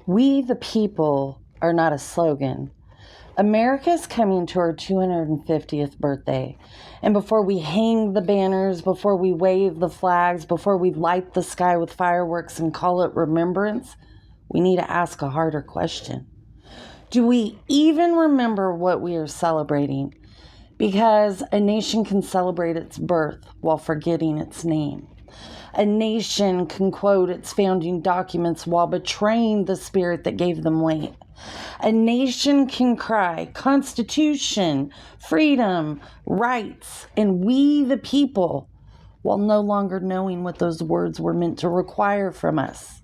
We the people are not a slogan. America's coming to our 250th birthday. And before we hang the banners, before we wave the flags, before we light the sky with fireworks and call it remembrance, we need to ask a harder question. Do we even remember what we are celebrating? Because a nation can celebrate its birth while forgetting its name. A nation can quote its founding documents while betraying the spirit that gave them weight. A nation can cry, Constitution, freedom, rights, and we the people, while no longer knowing what those words were meant to require from us.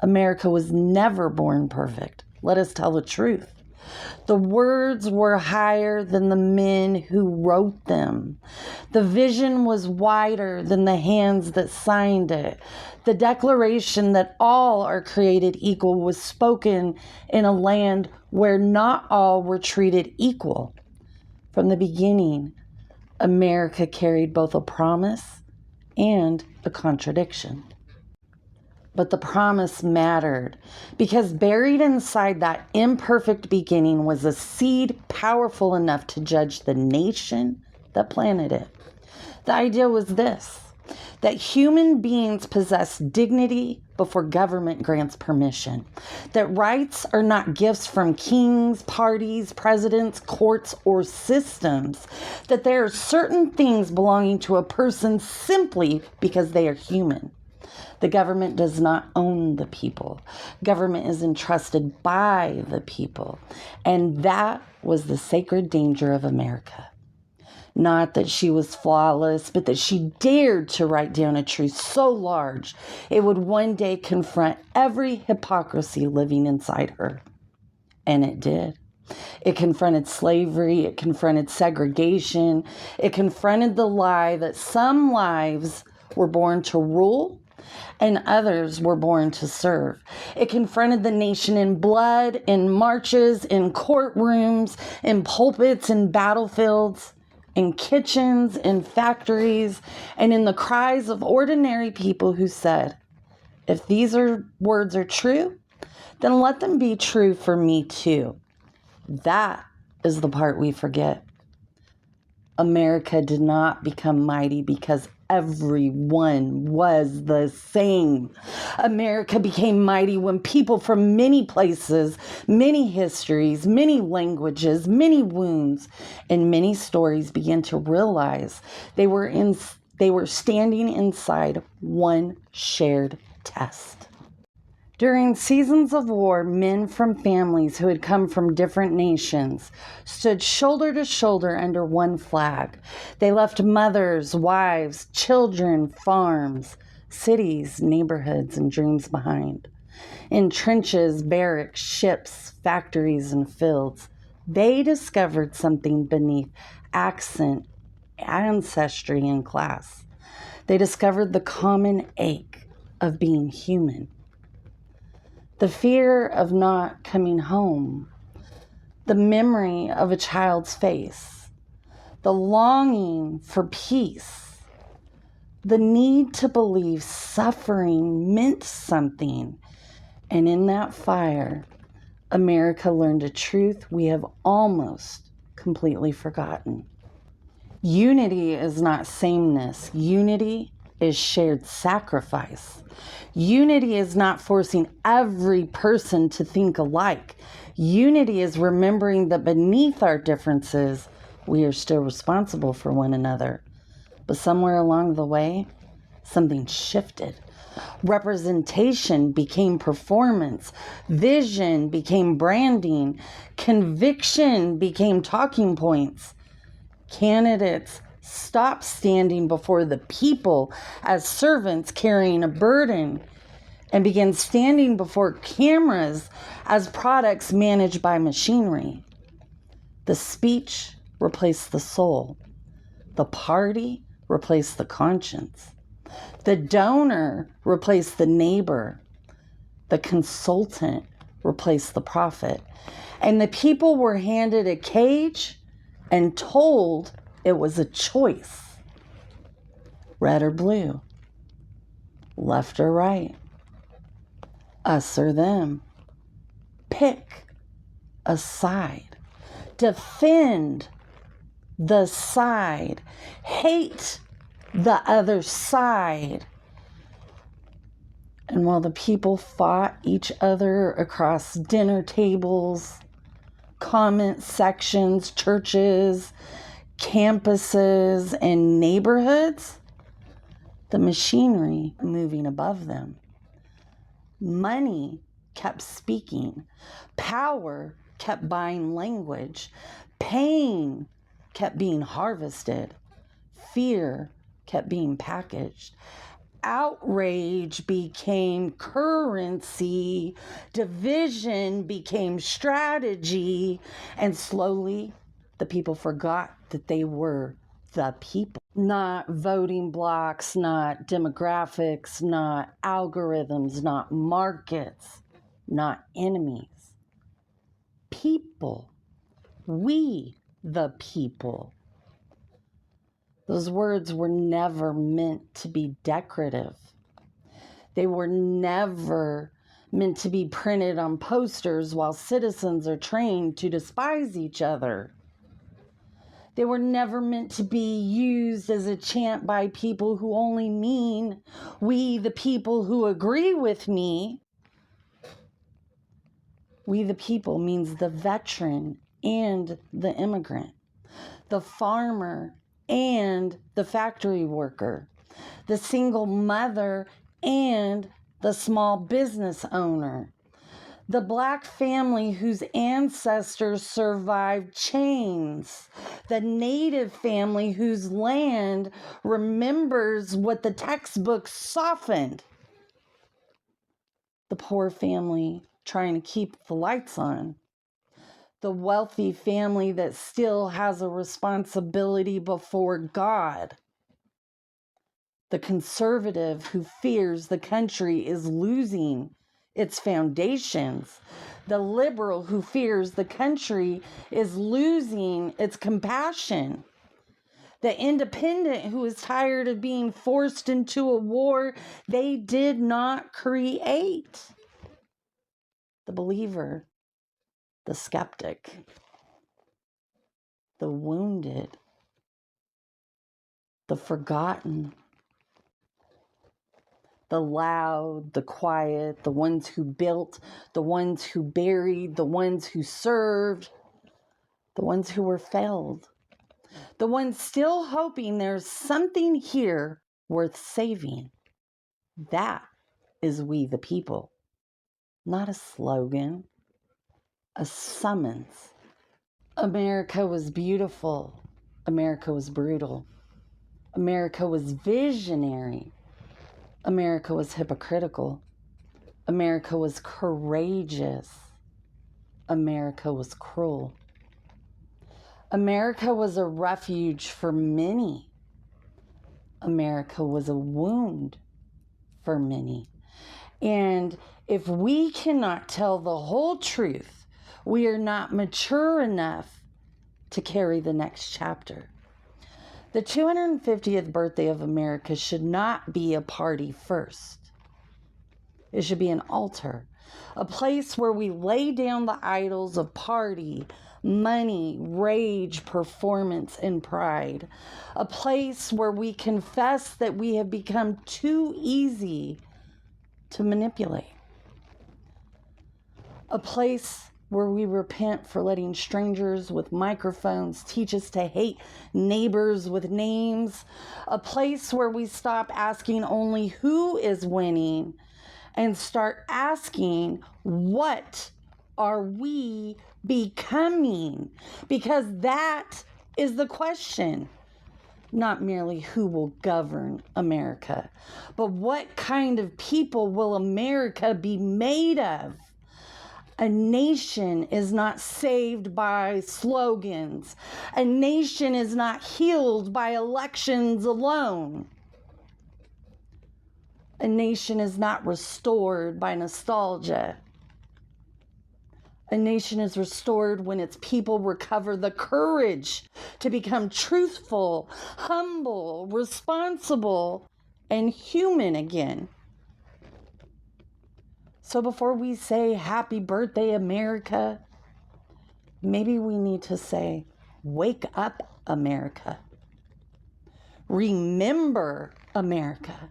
America was never born perfect. Let us tell the truth. The words were higher than the men who wrote them. The vision was wider than the hands that signed it. The declaration that all are created equal was spoken in a land where not all were treated equal. From the beginning, America carried both a promise and a contradiction. But the promise mattered because buried inside that imperfect beginning was a seed powerful enough to judge the nation that planted it. The idea was this, that human beings possess dignity before government grants permission, that rights are not gifts from kings, parties, presidents, courts, or systems, that there are certain things belonging to a person simply because they are human. The government does not own the people. Government is entrusted by the people. And that was the sacred danger of America. Not that she was flawless, but that she dared to write down a truth so large it would one day confront every hypocrisy living inside her. And it did. It confronted slavery. It confronted segregation. It confronted the lie that some lives were born to rule and others were born to serve. It confronted the nation in blood, in marches, in courtrooms, in pulpits, in battlefields, in kitchens, in factories, and in the cries of ordinary people who said, if these words are true, then let them be true for me too. That is the part we forget. America did not become mighty because everyone was the same. America became mighty when people from many places, many histories, many languages, many wounds, and many stories began to realize they were standing inside one shared test. During seasons of war, men from families who had come from different nations stood shoulder to shoulder under one flag. They left mothers, wives, children, farms, cities, neighborhoods, and dreams behind. In trenches, barracks, ships, factories, and fields, they discovered something beneath accent, ancestry, and class. They discovered the common ache of being human. The fear of not coming home, the memory of a child's face, the longing for peace, the need to believe suffering meant something. And in that fire, America learned a truth we have almost completely forgotten. Unity is not sameness. Unity is shared sacrifice. Unity is not forcing every person to think alike. Unity is remembering that beneath our differences, we are still responsible for one another. But somewhere along the way, something shifted. Representation became performance. Vision became branding. Conviction became talking points. Candidates stopped standing before the people as servants carrying a burden and began standing before cameras as products managed by machinery. The speech replaced the soul. The party replaced the conscience. The donor replaced the neighbor. The consultant replaced the prophet. And the people were handed a cage and told it was a choice. Red or blue, left or right. us or them. Pick a side. Defend the side. Hate the other side. And while the people fought each other across dinner tables, comment sections, churches, campuses, and neighborhoods, the machinery moving above them. Money kept speaking. Power kept buying language. Pain kept being harvested. Fear kept being packaged. Outrage became currency. Division became strategy. And slowly, the people forgot that they were the people. Not voting blocks, not demographics, not algorithms, not markets, not enemies. People. We, the people. Those words were never meant to be decorative. They were never meant to be printed on posters while citizens are trained to despise each other. They were never meant to be used as a chant by people who only mean we, the people who agree with me. We, the people, means the veteran and the immigrant, the farmer and the factory worker, the single mother and the small business owner, the Black family whose ancestors survived chains, the Native family whose land remembers what the textbooks softened, the poor family trying to keep the lights on, the wealthy family that still has a responsibility before God, the conservative who fears the country is losing its foundations, the liberal who fears the country is losing its compassion, the independent who is tired of being forced into a war they did not create, the believer, the skeptic, the wounded, the forgotten, the loud, the quiet, the ones who built, the ones who buried, the ones who served, the ones who were failed, the ones still hoping there's something here worth saving. That is we the people, not a slogan, a summons. America was beautiful. America was brutal. America was visionary. America was hypocritical. America was courageous. America was cruel. America was a refuge for many. America was a wound for many. And if we cannot tell the whole truth, we are not mature enough to carry the next chapter. The 250th birthday of America should not be a party first. It should be an altar, a place where we lay down the idols of party, money, rage, performance, and pride. A place where we confess that we have become too easy to manipulate. A place where we repent for letting strangers with microphones teach us to hate neighbors with names. A place where we stop asking only who is winning and start asking, what are we becoming? Because that is the question. Not merely who will govern America, but what kind of people will America be made of? A nation is not saved by slogans. A nation is not healed by elections alone. A nation is not restored by nostalgia. A nation is restored when its people recover the courage to become truthful, humble, responsible, and human again. So before we say happy birthday, America, maybe we need to say, wake up, America. Remember, America.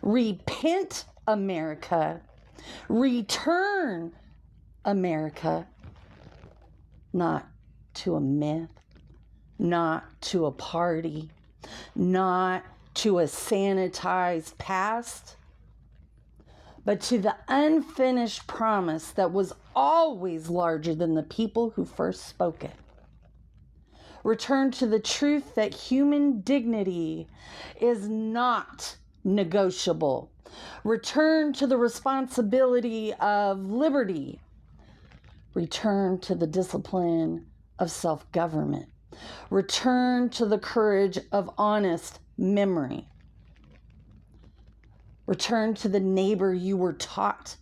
Repent, America. Return, America. Not to a myth, not to a party, not to a sanitized past, but to the unfinished promise that was always larger than the people who first spoke it. Return to the truth that human dignity is not negotiable. Return to the responsibility of liberty. Return to the discipline of self-government. Return to the courage of honest memory. Return to the neighbor you were taught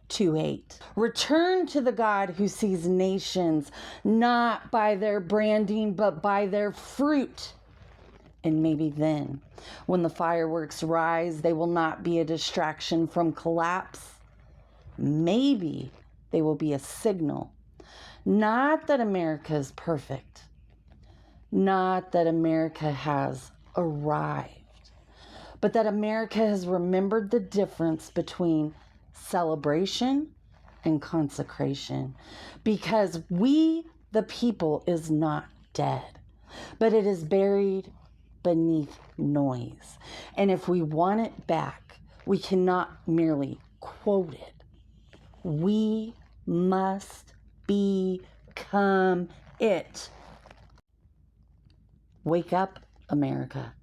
to hate. Return to the God who sees nations not by their branding, but by their fruit. And maybe then, when the fireworks rise, they will not be a distraction from collapse. Maybe they will be a signal. Not that America is perfect. Not that America has arrived. But that America has remembered the difference between celebration and consecration. Because we, the people, is not dead, but it is buried beneath noise. And if we want it back, we cannot merely quote it. We must become it. Wake up, America.